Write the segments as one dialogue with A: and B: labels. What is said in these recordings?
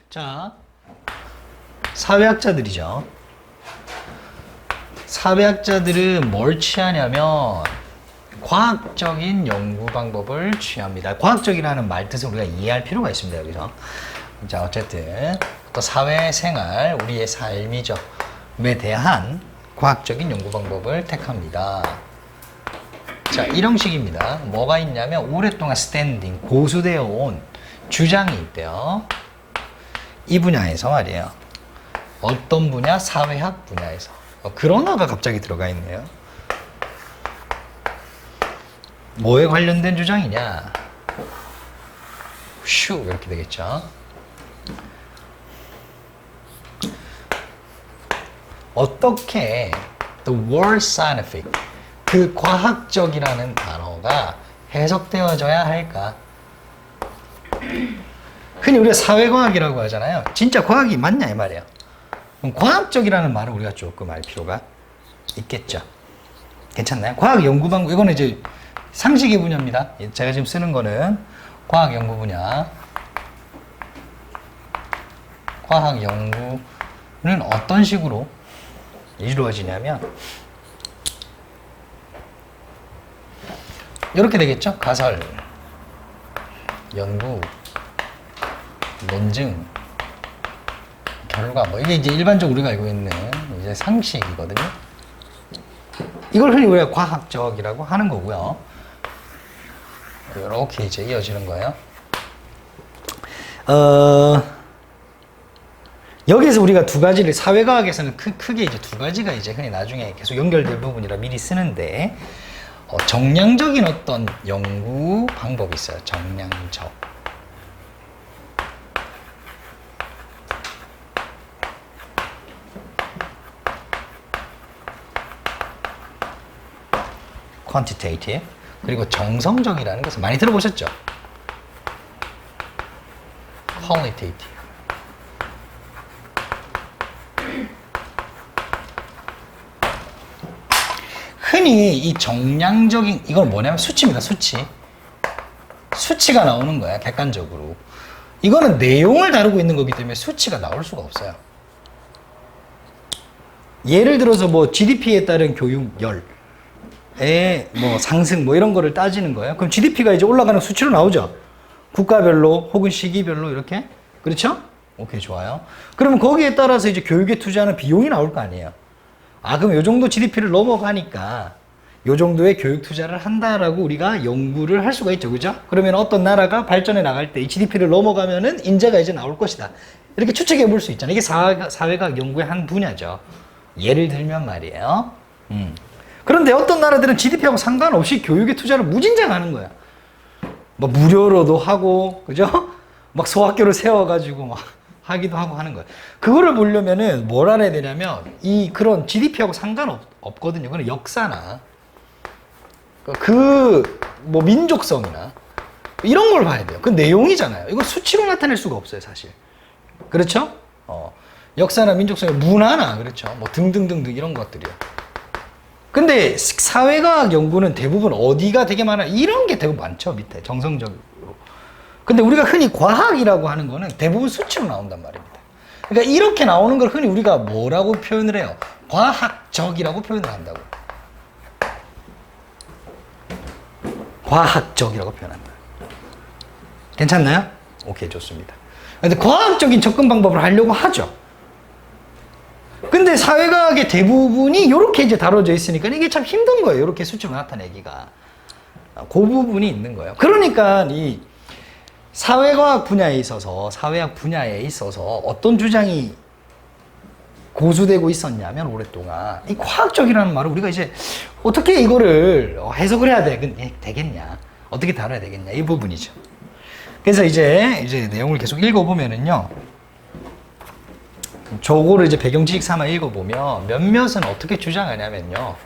A: 자, 사회학자들이죠. 사회학자들은 뭘 취하냐면 과학적인 연구 방법을 취합니다. 과학적이라는 말 뜻을 우리가 이해할 필요가 있습니다. 여기서. 자, 어쨌든 또 사회생활, 우리의 삶이죠. 에 대한 과학적인 연구 방법을 택합니다. 자, 이런 식입니다. 뭐가 있냐면 오랫동안 스탠딩, 고수되어 온 주장이 있대요. 이 분야에서 말이에요. 어떤 분야? 사회학 분야에서. 그러나가 갑자기 들어가 있네요. 뭐에 관련된 주장이냐? 슈 이렇게 되겠죠. 어떻게 the word scientific, 그 과학적이라는 단어가 해석되어져야 할까? 흔히 우리가 사회과학이라고 하잖아요. 진짜 과학이 맞냐 이 말이에요. 그럼 과학적이라는 말을 우리가 조금 알 필요가 있겠죠. 괜찮나요? 과학 연구 방법, 이거는 이제 상식의 분야입니다. 제가 지금 쓰는 거는 과학 연구 분야. 과학 연구는 어떤 식으로 이루어지냐면 이렇게 되겠죠. 가설, 연구, 논증, 결과, 뭐 이게 이제 일반적으로 우리가 알고 있는 이제 상식이거든요. 이걸 흔히 우리가 과학적이라고 하는 거고요. 이렇게 이제 이어지는 거예요. 여기서 우리가 두 가지를, 사회과학에서는 크게 이제 두 가지가 이제 흔히 나중에 계속 연결될 부분이라 미리 쓰는데, 정량적인 어떤 연구 방법이 있어요. 정량적. quantitative. 그리고 정성적이라는 것을 많이 들어보셨죠? qualitative. 흔히 이 정량적인, 이건 뭐냐면 수치입니다. 수치가 나오는 거야, 객관적으로. 이거는 내용을 다루고 있는 거기 때문에 수치가 나올 수가 없어요. 예를 들어서 뭐 GDP에 따른 교육열의 뭐 상승 뭐 이런 거를 따지는 거예요. 그럼 GDP가 이제 올라가는 수치로 나오죠. 국가별로 혹은 시기별로 이렇게. 그렇죠? 오케이, 좋아요. 그러면 거기에 따라서 이제 교육에 투자하는 비용이 나올 거 아니에요. 아, 그럼 요 정도 GDP를 넘어가니까 요 정도의 교육 투자를 한다라고 우리가 연구를 할 수가 있죠. 그죠? 그러면 어떤 나라가 발전해 나갈 때 이 GDP를 넘어가면은 인재가 이제 나올 것이다. 이렇게 추측해 볼 수 있잖아요. 이게 사회과학 연구의 한 분야죠. 예를 들면 말이에요. 그런데 어떤 나라들은 GDP하고 상관없이 교육에 투자를 무진장 하는 거야. 뭐 무료로도 하고, 그죠? 막 소학교를 세워가지고 막 하기도 하고 하는 거예요. 그거를 보려면은 뭘 알아야 되냐면 그런 GDP하고 상관없거든요. 그건 역사나 뭐 민족성이나 이런 걸 봐야 돼요. 그 내용이잖아요. 이거 수치로 나타낼 수가 없어요, 사실. 그렇죠? 역사나 민족성, 문화나, 그렇죠? 뭐 등등등등 이런 것들이요. 근데 사회과학 연구는 대부분 어디가 되게 많아요? 이런 게 되게 많죠, 밑에 정성적으로. 근데 우리가 흔히 과학이라고 하는 거는 대부분 수치로 나온단 말입니다. 그러니까 이렇게 나오는 걸 흔히 우리가 뭐라고 표현을 해요? 과학적이라고 표현을 한다고. 과학적이라고 표현한다. 괜찮나요? 오케이, 좋습니다. 근데 과학적인 접근 방법을 하려고 하죠. 근데 사회과학의 대부분이 이렇게 이제 다뤄져 있으니까 이게 참 힘든 거예요. 이렇게 수치로 나타내기가. 그 부분이 있는 거예요. 그러니까 이 사회과학 분야에 있어서, 사회학 분야에 있어서 어떤 주장이 고수되고 있었냐면 오랫동안 이 과학적이라는 말을 우리가 이제 어떻게 이거를 해석을 해야 되겠냐, 어떻게 다뤄야 되겠냐, 이 부분이죠. 그래서 이제 내용을 계속 읽어보면은요, 저거를 이제 배경 지식 삼아 읽어보면 몇몇은 어떻게 주장하냐면요,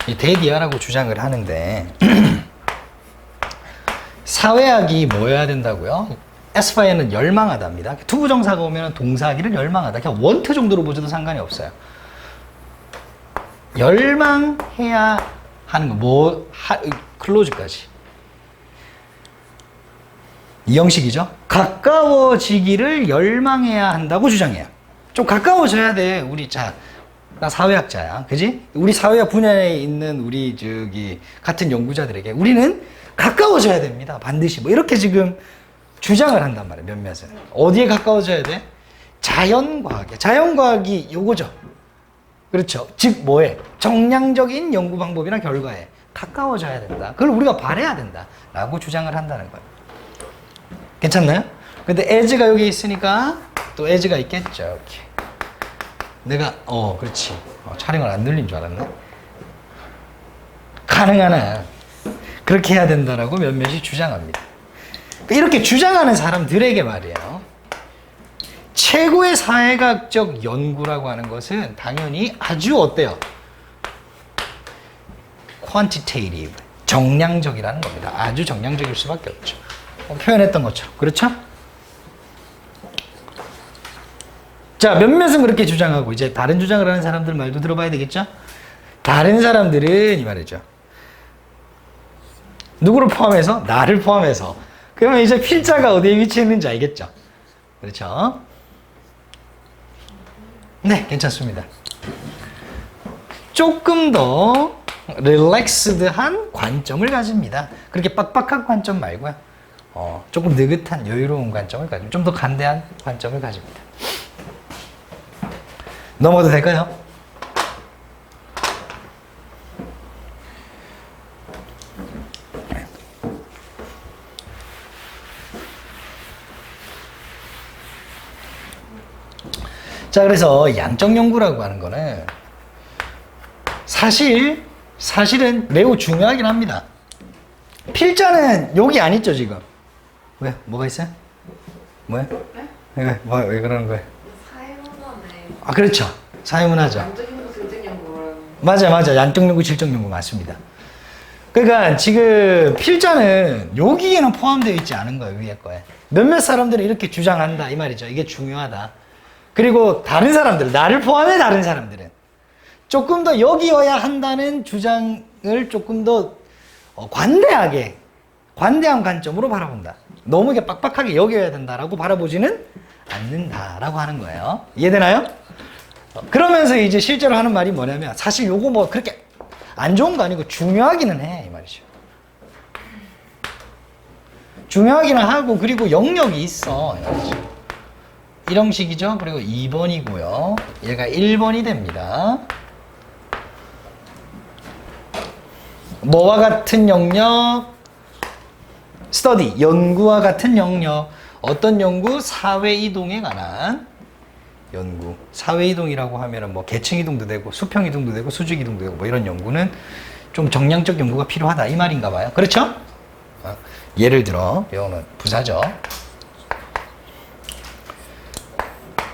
A: 이 대디아라고 주장을 하는데 사회학이 뭐여야 된다고요? 에스파에는 열망하답니다. 투부정사가 오면 동사하기를 열망하다. 그냥 원트 정도로 보셔도 상관이 없어요. 열망해야 하는 거, 클로즈까지. 이 형식이죠. 가까워지기를 열망해야 한다고 주장해요. 좀 가까워져야 돼. 우리 자, 나 사회학자야, 그지? 우리 사회학 분야에 있는 우리 저기 같은 연구자들에게 우리는 가까워져야 됩니다. 반드시 뭐 이렇게 지금 주장을 한단 말이에요. 몇몇은 어디에 가까워져야 돼? 자연과학에. 자연과학이 요거죠. 그렇죠. 즉 뭐에? 정량적인 연구 방법이나 결과에 가까워져야 된다. 그걸 우리가 바라야 된다라고 주장을 한다는 거예요. 괜찮나요? 근데 as가 여기 있으니까 또 as가 있겠죠. 이렇게. 내가 그렇지. 촬영을 안 늘린 줄 알았네. 가능한 한 그렇게 해야 된다라고 몇몇이 주장합니다. 이렇게 주장하는 사람들에게 말이에요. 최고의 사회학적 연구라고 하는 것은 당연히 아주 어때요? quantitative, 정량적이라는 겁니다. 아주 정량적일 수밖에 없죠. 표현했던 것처럼. 그렇죠? 자, 몇몇은 그렇게 주장하고 이제 다른 주장을 하는 사람들 말도 들어봐야 되겠죠? 다른 사람들은 이 말이죠. 누구를 포함해서? 나를 포함해서. 그러면 이제 필자가 어디에 위치했는지 알겠죠? 그렇죠? 네, 괜찮습니다. 조금 더 릴렉스드한 관점을 가집니다. 그렇게 빡빡한 관점 말고요. 조금 느긋한 여유로운 관점을 가집니다. 좀 더 간대한 관점을 가집니다. 넘어가도 될까요? 자, 그래서 양적 연구라고 하는 거는 사실은 매우 중요하긴 합니다. 필자는 여기 안 있죠, 지금? 왜? 뭐가 있어요? 뭐야? 네? 왜 그러는 거예요?
B: 사회문화네.
A: 아, 그렇죠. 사회문화죠.
B: 양적 연구, 질적 연구.
A: 맞아. 양적 연구, 질적 연구 맞습니다. 그러니까 지금 필자는 여기에는 포함되어 있지 않은 거예요, 위에 거에. 몇몇 사람들은 이렇게 주장한다, 이 말이죠. 이게 중요하다. 그리고 다른 사람들, 나를 포함해 다른 사람들은 조금 더 여기여야 한다는 주장을 조금 더 관대한 관점으로 바라본다. 너무 이게 빡빡하게 여겨야 된다라고 바라보지는 않는다라고 하는 거예요. 이해되나요? 그러면서 이제 실제로 하는 말이 뭐냐면 사실 요거 뭐 그렇게 안 좋은 거 아니고 중요하기는 해, 이 말이죠. 중요하기는 하고 그리고 영역이 있어, 이 말이죠. 1형식이죠. 그리고 2번이고요. 얘가 1번이 됩니다. 뭐와 같은 영역? study, 연구와 같은 영역. 어떤 연구? 사회이동에 관한 연구. 사회이동이라고 하면은 뭐 계층이동도 되고 수평이동도 되고 수직이동도 되고 뭐 이런 연구는 좀 정량적 연구가 필요하다, 이 말인가 봐요. 그렇죠? 예를 들어 이거는 부사죠.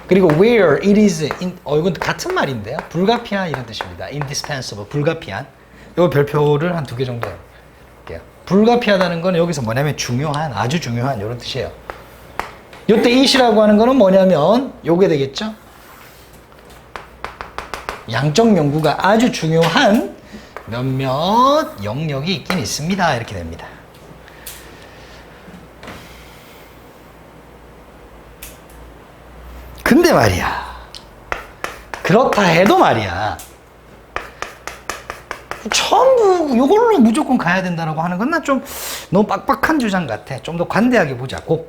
A: 그리고 where it is 이건 같은 말인데요. 불가피한 이런 뜻입니다. indispensable, 불가피한. 요 별표를 한 2개 정도 할게요. 불가피하다는 건 여기서 뭐냐면 중요한, 아주 중요한 이런 뜻이에요. 요때 it이라고 하는 거는 뭐냐면 요게 되겠죠. 양적 연구가 아주 중요한 몇몇 영역이 있긴 있습니다. 이렇게 됩니다. 근데 말이야, 그렇다 해도 말이야, 전부 이걸로 무조건 가야 된다라고 하는 건 난 좀 너무 빡빡한 주장 같아. 좀 더 관대하게 보자고.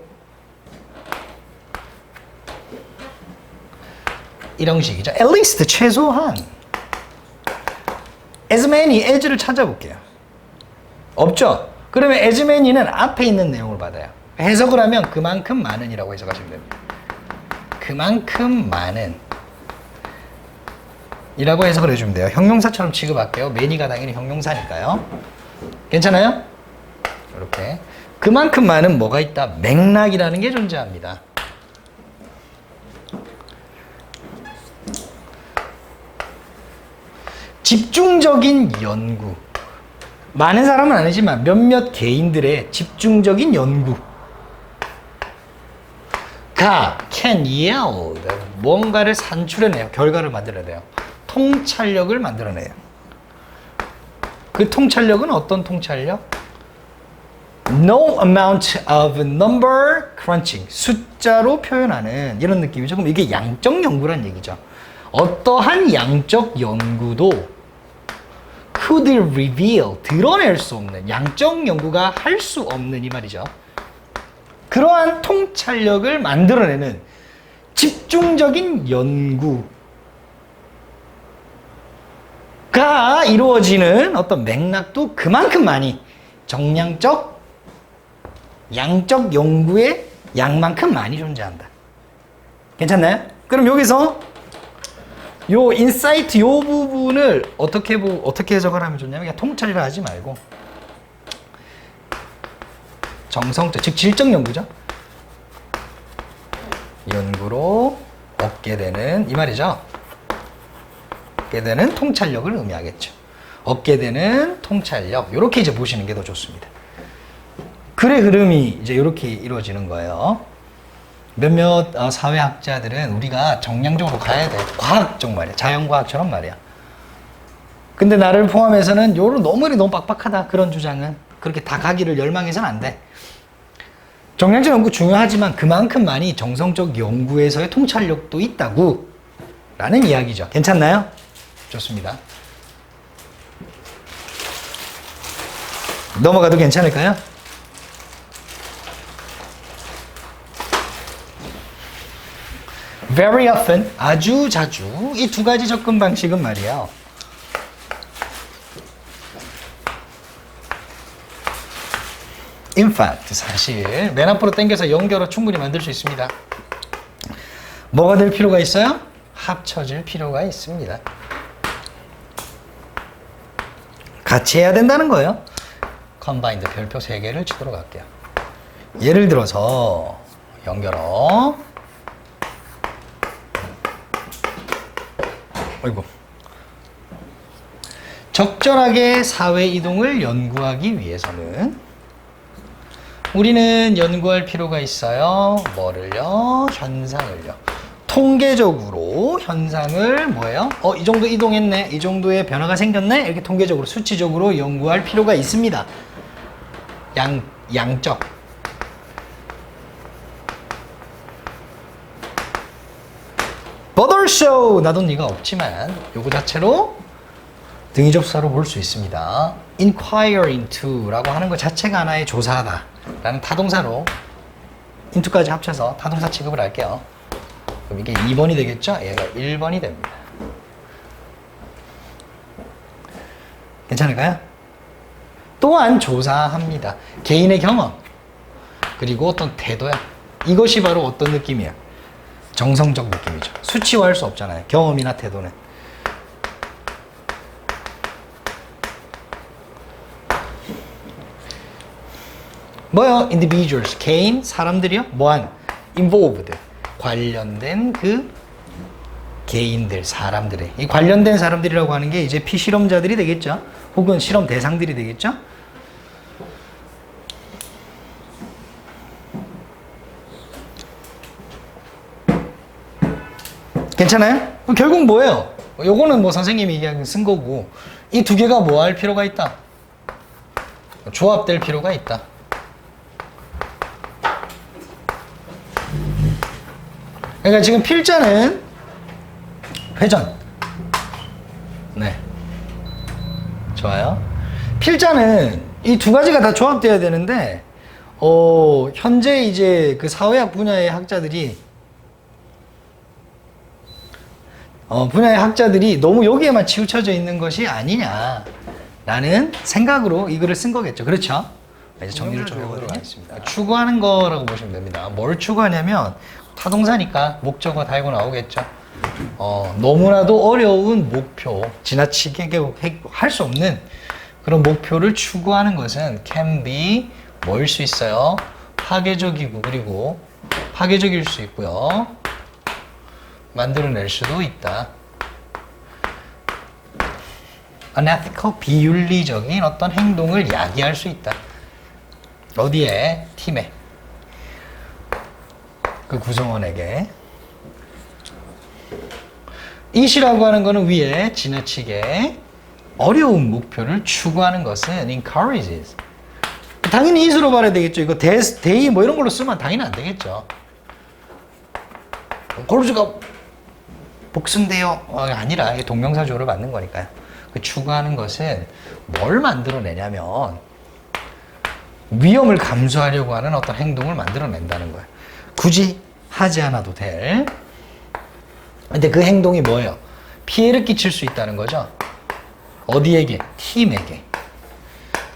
A: 이런 식이죠. at least, 최소한. as many, as를 찾아볼게요. 없죠? 그러면 as many는 앞에 있는 내용을 받아요. 해석을 하면 그만큼 많은이라고 해석하시면 됩니다. 그만큼 많은 이라고 해석을 해주면 돼요. 형용사처럼 취급할게요. many가 당연히 형용사니까요. 괜찮아요? 이렇게 그만큼 많은 뭐가 있다? 맥락이라는 게 존재합니다. 집중적인 연구. 많은 사람은 아니지만 몇몇 개인들의 집중적인 연구. can yield, 뭔가를 산출해내요. 결과를 만들어내요. 통찰력을 만들어내요. 그 통찰력은 어떤 통찰력? No amount of number crunching. 숫자로 표현하는 이런 느낌이죠. 그럼 이게 양적 연구란 얘기죠. 어떠한 양적 연구도 could reveal, 드러낼 수 없는, 양적 연구가 할 수 없는 이 말이죠. 그러한 통찰력을 만들어내는 집중적인 연구가 이루어지는 어떤 맥락도 그만큼 많이 정량적, 양적 연구의 양만큼 많이 존재한다. 괜찮나요? 그럼 여기서 요 인사이트 요 부분을 어떻게 해석을 하면 좋냐면 그냥 통찰이라 하지 말고 정성적, 즉 질적 연구죠. 연구로 얻게 되는 이 말이죠. 얻게 되는 통찰력을 의미하겠죠. 얻게 되는 통찰력, 이렇게 이제 보시는 게 더 좋습니다. 글의 흐름이 이제 이렇게 이루어지는 거예요. 몇몇 사회학자들은 우리가 정량적으로 가야 돼. 과학적 말이야. 자연과학처럼 말이야. 근데 나를 포함해서는 요런 너무 빡빡하다. 그런 주장은 그렇게 다 가기를 열망해서는 안 돼. 정량적 연구 중요하지만 그만큼 많이 정성적 연구에서의 통찰력도 있다고 라는 이야기죠. 괜찮나요? 좋습니다. 넘어가도 괜찮을까요? Very often, 아주 자주 이 두 가지 접근 방식은 말이에요. In fact, 사실 맨 앞으로 당겨서 연결어 충분히 만들 수 있습니다. 뭐가 될 필요가 있어요? 합쳐질 필요가 있습니다. 같이 해야 된다는 거예요. Combined 별표 3개를 치도록 할게요. 예를 들어서 연결어 어이구. 적절하게 사회 이동을 연구하기 위해서는 우리는 연구할 필요가 있어요. 뭐를요? 현상을요. 통계적으로 현상을 뭐예요? 이 정도 이동했네. 이 정도의 변화가 생겼네. 이렇게 통계적으로 수치적으로 연구할 필요가 있습니다. 양적. But also, 나도 네가 없지만 요거 자체로 등위 접수사로 볼 수 있습니다. Inquire into 라고 하는 것 자체가 하나의 조사다 라는 타동사로 into까지 합쳐서 타동사 취급을 할게요. 그럼 이게 2번이 되겠죠? 얘가 1번이 됩니다. 괜찮을까요? 또한 조사합니다. 개인의 경험 그리고 어떤 태도야. 이것이 바로 어떤 느낌이야? 정성적 느낌이죠. 수치화할 수 없잖아요. 경험이나 태도는. 뭐요? individuals, 개인, 사람들이요? 뭐한? involved, 관련된 그 개인들, 사람들의. 이 관련된 사람들이라고 하는 게 이제 피실험자들이 되겠죠? 혹은 실험 대상들이 되겠죠? 괜찮아요? 결국 뭐예요? 요거는 뭐 선생님이 그냥 쓴 거고 이 두 개가 뭐 할 필요가 있다? 조합될 필요가 있다. 그러니까 지금 필자는 회전. 네. 좋아요. 필자는 이 두 가지가 다 조합돼야 되는데 현재 이제 그 사회학 분야의 학자들이 너무 여기에만 치우쳐져 있는 것이 아니냐라는 생각으로 이 글을 쓴 거겠죠. 그렇죠? 이제 정리를 좀 해보도록 하겠습니다. 추구하는 거라고 보시면 됩니다. 뭘 추구하냐면 타동사니까 목적어 달고 나오겠죠. 너무나도 어려운 목표, 지나치게 할 수 없는 그런 목표를 추구하는 것은 can be 뭐일 수 있어요? 파괴적이고 그리고 파괴적일 수 있고요. 만들어낼 수도 있다. unethical, 비윤리적인 어떤 행동을 야기할 수 있다. 어디에? 팀에. 그 구성원에게. it이라고 하는 거는 위에 지나치게 어려운 목표를 추구하는 것은 encourages. 당연히 is로 말해야 되겠죠. 이거 they 뭐 이런 걸로 쓰면 당연히 안 되겠죠. 골즈가 복수인데요. 아니라 이게 동명사주어를 받는 거니까요. 그 추구하는 것은 뭘 만들어내냐면 위험을 감수하려고 하는 어떤 행동을 만들어낸다는 거예요. 굳이 하지 않아도 될. 근데 그 행동이 뭐예요? 피해를 끼칠 수 있다는 거죠. 어디에게? 팀에게.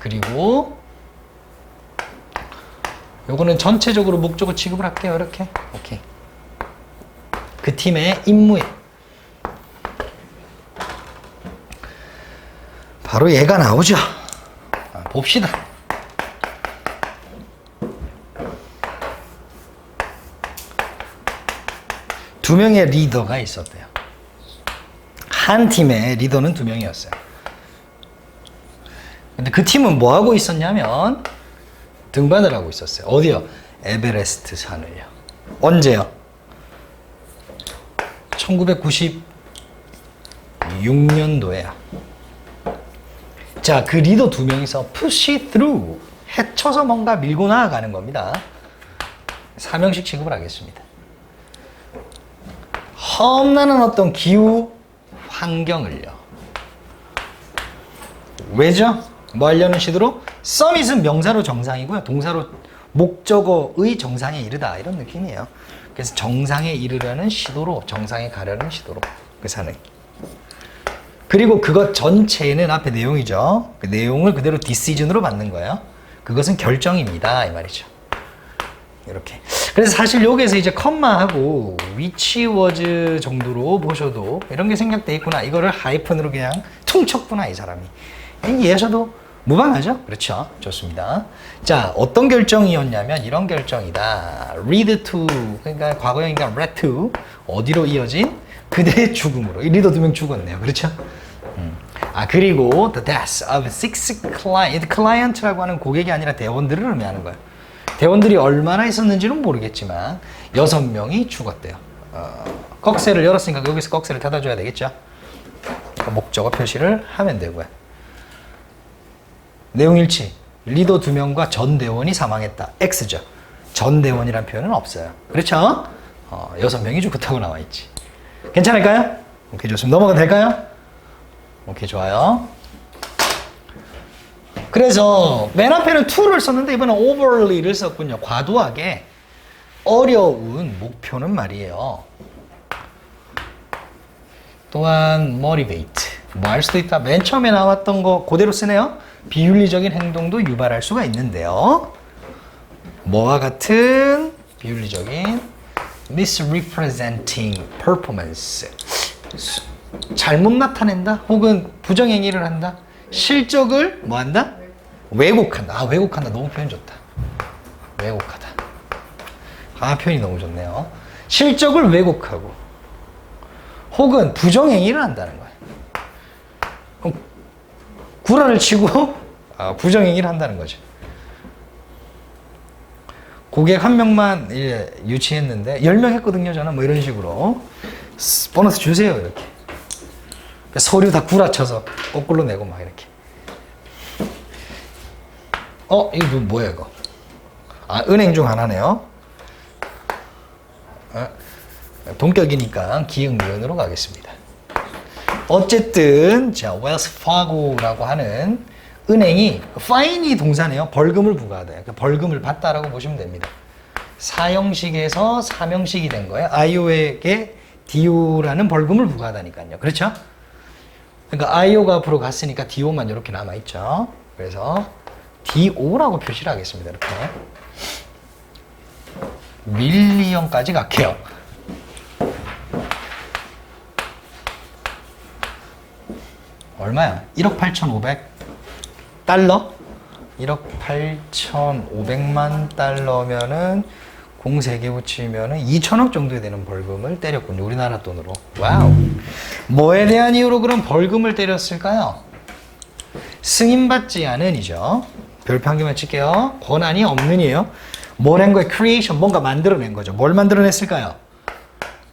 A: 그리고 요거는 전체적으로 목적어 취급을 할게요. 이렇게. 오케이. 그 팀의 임무에. 바로 얘가 나오죠. 봅시다. 두 명의 리더가 있었대요. 한 팀의 리더는 두 명이었어요. 근데 그 팀은 뭐 하고 있었냐면 등반을 하고 있었어요. 어디요? 에베레스트 산을요. 언제요? 1996년도에요. 자, 그 리더 두 명이서 push it through, 헤쳐서 뭔가 밀고 나아가는 겁니다. 사명식 취급을 하겠습니다. 험난한 어떤 기후 환경을요. 왜죠? 뭐 하려는 시도로? summit은 명사로 정상이고요. 동사로 목적어의 정상에 이르다. 이런 느낌이에요. 그래서 정상에 이르려는 시도로, 정상에 가려는 시도로 그 산을. 그리고 그것 전체는 앞에 내용이죠. 그 내용을 그대로 decision으로 받는 거예요. 그것은 결정입니다. 이 말이죠. 이렇게. 그래서 사실 여기에서 이제 컴마하고 which was 정도로 보셔도 이런 게 생략돼 있구나. 이거를 하이픈으로 그냥 퉁쳤구나, 이 사람이. 이해하셔도 무방하죠? 그렇죠. 좋습니다. 자, 어떤 결정이었냐면 이런 결정이다. lead to, 그러니까 과거형이니까 led to, 어디로 이어진? 그대의 죽음으로. 이 리더 두 명 죽었네요. 그렇죠? 그리고 the death of six client라고 하는 고객이 아니라 대원들을 의미하는 거예요. 대원들이 얼마나 있었는지는 모르겠지만 6명이 죽었대요. 꺽쇠를 열었으니까 여기서 꺽쇠를 닫아줘야 되겠죠? 목적어 표시를 하면 되고요. 내용 일치. 리더 2명과 전 대원이 사망했다. X죠. 전 대원이라는 표현은 없어요. 그렇죠? 6명이 죽었다고 나와 있지. 괜찮을까요? 오케이, 좋습니다. 넘어가도 될까요? 오케이, 좋아요. 그래서 맨 앞에는 to를 썼는데 이번엔 overly를 썼군요. 과도하게 어려운 목표는 말이에요. 또한 motivate. 뭐 할 수도 있다. 맨 처음에 나왔던 거 그대로 쓰네요. 비윤리적인 행동도 유발할 수가 있는데요. 뭐와 같은 비윤리적인 misrepresenting performance. 잘못 나타낸다 혹은 부정행위를 한다. 실적을 뭐 한다? 왜곡한다. 왜곡한다. 너무 표현 좋다. 왜곡하다. 표현이 너무 좋네요. 실적을 왜곡하고 혹은 부정행위를 한다는 거예요. 그럼 구라를 치고 부정행위를 한다는 거죠. 고객 한 명만 유치했는데 10명 했거든요. 저는 뭐 이런 식으로 보너스 주세요. 이렇게. 서류 다 구라쳐서 거꾸로 내고 막 이렇게. 이거 뭐야 이거? 은행 중 하나네요. 동격이니까 기역 니은으로 가겠습니다. 어쨌든 자, 웰스 파고라고 하는 은행이 파인이 동사네요. 벌금을 부과하다. 그러니까 벌금을 받다라고 보시면 됩니다. 사형식에서 사명식이 된 거예요. IO에게 DO라는 벌금을 부과하다니까요. 그렇죠? 그러니까 IO가 앞으로 갔으니까 DO만 이렇게 남아있죠. 그래서 DO라고 표시를 하겠습니다. 이렇게. 밀리언까지 갈게요. 얼마야? 1억 8,500 달러? 1억 8,500만 달러면은 공 3개 붙이면은 2천억 정도 되는 벌금을 때렸군요. 우리나라 돈으로. 와우. 뭐에 대한 이유로 그럼 벌금을 때렸을까요? 승인받지 않은이죠. 별표 한 개만 칠게요. 권한이 없는이에요. 뭘 한 거예요? 크리에이션, 뭔가 만들어낸 거죠. 뭘 만들어냈을까요?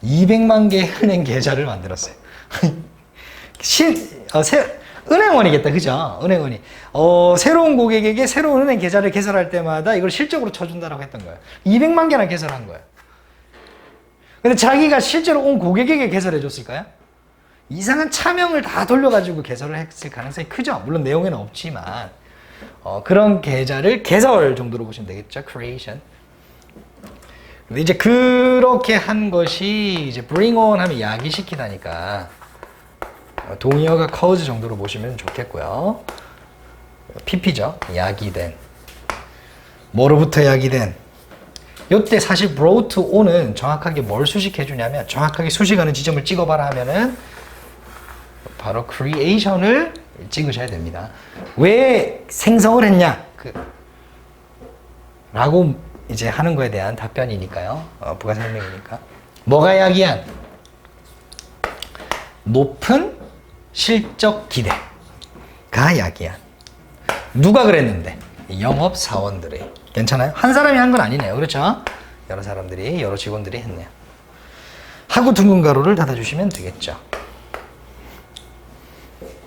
A: 200만 개의 은행 계좌를 만들었어요. 은행원이겠다. 그죠? 은행원이. 새로운 고객에게 새로운 은행 계좌를 개설할 때마다 이걸 실적으로 쳐준다라고 했던 거예요. 200만 개나 개설한 거예요. 근데 자기가 실제로 온 고객에게 개설해 줬을까요? 이상한 차명을 다 돌려가지고 개설을 했을 가능성이 크죠. 물론 내용에는 없지만 그런 계좌를 개설 정도로 보시면 되겠죠. creation. 근데 이제 그렇게 한 것이 이제 bring on 하면 야기시키다니까 동의어가 cause 정도로 보시면 좋겠고요. pp죠. 야기된. 뭐로부터 야기된. 요때 사실 brought on은 정확하게 뭘 수식해 주냐면 정확하게 수식하는 지점을 찍어봐라 하면은 바로 creation을 찍으셔야 됩니다. 왜 생성을 했냐? 라고 이제 하는 거에 대한 답변이니까요. 부가 설명이니까. 뭐가 야기한? 높은 실적 기대가 야기한. 누가 그랬는데? 영업사원들이. 괜찮아요? 한 사람이 한 건 아니네요. 그렇죠? 여러 사람들이, 여러 직원들이 했네요. 하고 둥근 가로를 닫아주시면 되겠죠.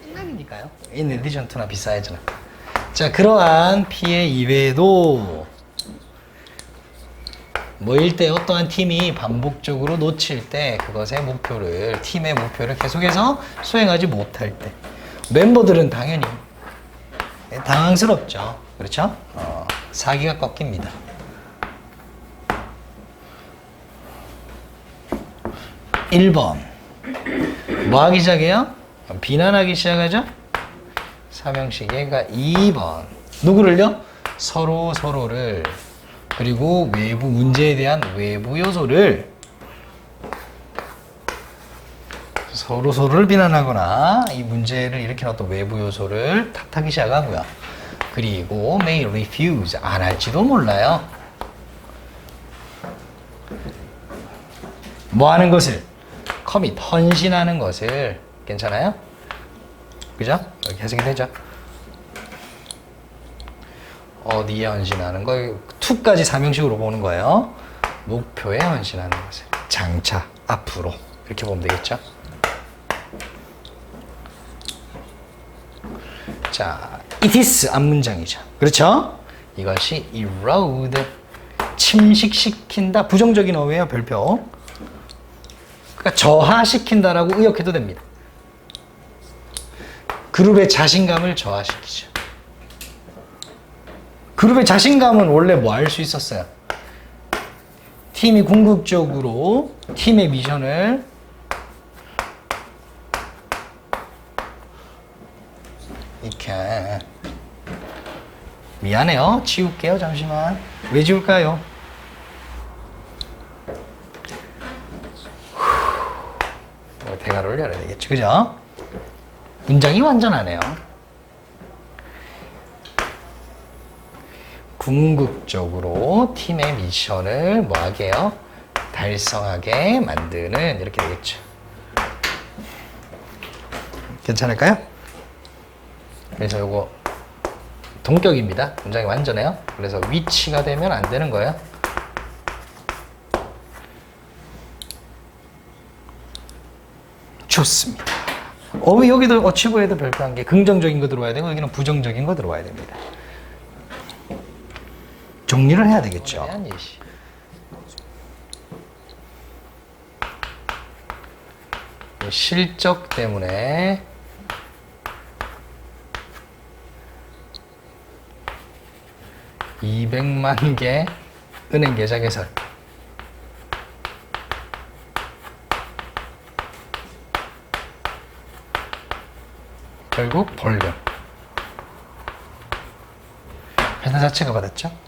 A: 끝나기니까요. in addition to나 beside나. 자, 그러한 피해 이외에도 뭐일 때 어떠한 팀이 반복적으로 놓칠 때 그것의 목표를, 팀의 목표를 계속해서 수행하지 못할 때 멤버들은 당연히 당황스럽죠. 그렇죠? 사기가 꺾입니다. 1번 뭐 하기 시작해요? 비난하기 시작하죠? 삼형식의 2번 누구를요? 서로를 그리고 외부 문제에 대한 외부 요소를 서로를 비난하거나 이 문제를 일으킨 어떤 외부 요소를 탓하기 시작하고요. 그리고 may refuse 안 할지도 몰라요. 뭐 하는 것을? commit 헌신하는 것을. 괜찮아요? 그죠? 이렇게 해석이 되죠. 어디에 헌신하는 거? to까지 삼형식으로 보는 거예요. 목표에 헌신하는 것을. 장차, 앞으로 이렇게 보면 되겠죠. 자, it is 앞문장이죠. 그렇죠? 이것이 erode 침식시킨다. 부정적인 어휘예요. 별표. 그러니까 저하시킨다라고 의역해도 됩니다. 그룹의 자신감을 저하시키죠. 그룹의 자신감은 원래 뭐 할 수 있었어요? 팀이 궁극적으로 팀의 미션을 이렇게 미안해요. 지울게요. 잠시만. 왜 지울까요? 대괄호를 열어야 되겠죠. 그죠? 문장이 완전하네요. 궁극적으로 팀의 미션을 뭐하게 해요? 달성하게 만드는 이렇게 되겠죠. 괜찮을까요? 그래서 요거 동격입니다. 문장이 완전해요. 그래서 위치가 되면 안 되는 거예요. 좋습니다. 여기도 어치브에도 별표한 게 긍정적인 거 들어와야 되고 여기는 부정적인 거 들어와야 됩니다. 정리를 해야 되겠죠. 실적 때문에 (200만 개) 은행 계좌 개설. 결국 벌금. 회사 자체가 받았죠.